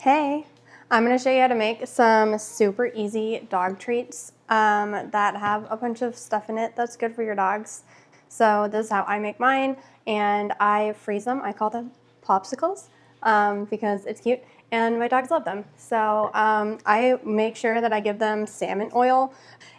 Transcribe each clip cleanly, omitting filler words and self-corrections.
Hey, I'm going to show you how to make some super easy dog treats that have a bunch of stuff in it that's good for your dogs. So this is how I make mine, and I freeze them. I call them popsicles because it's cute, and my dogs love them. So I make sure that I give them salmon oil,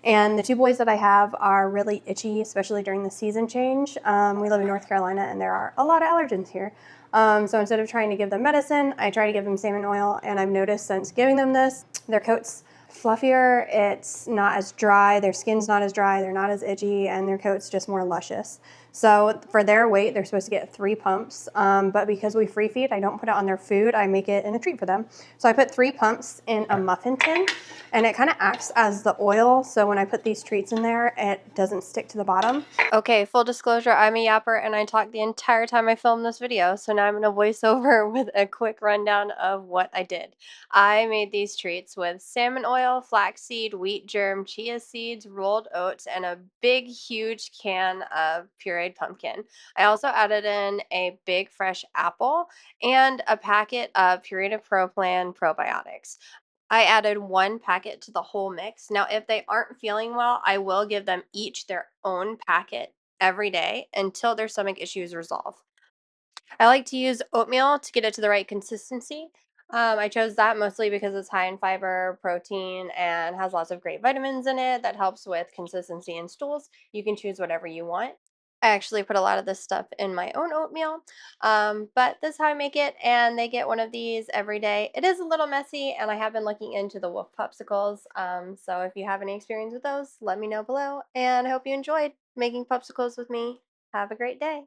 and the two boys that I have are really itchy, especially during the season change. We live in North Carolina, and there are a lot of allergens here. So instead of trying to give them medicine, I try to give them salmon oil, and I've noticed since giving them this, their coat's fluffier, it's not as dry, their skin's not as dry, they're not as itchy, and their coat's just more luscious. So for their weight, they're supposed to get 3 pumps, but because we free feed, I don't put it on their food, I make it in a treat for them. So I put 3 pumps in a muffin tin, and it kind of acts as the oil, so when I put these treats in there, it doesn't stick to the bottom. Okay, full disclosure, I'm a yapper and I talked the entire time I filmed this video, so now I'm going to voice over with a quick rundown of what I did. I made these treats with salmon oil, flaxseed, wheat germ, chia seeds, rolled oats, and a big, huge can of pureed pumpkin. I also added in a big fresh apple and a packet of Puree probiotics. I added 1 packet to the whole mix. Now, if they aren't feeling well, I will give them each their own packet every day until their stomach issues resolve. I like to use oatmeal to get it to the right consistency. I chose that mostly because it's high in fiber, protein, and has lots of great vitamins in it that helps with consistency in stools. You can choose whatever you want. I actually put a lot of this stuff in my own oatmeal, but this is how I make it, and they get one of these every day. It is a little messy, and I have been looking into the wolf popsicles, so if you have any experience with those, let me know below, and I hope you enjoyed making popsicles with me. Have a great day.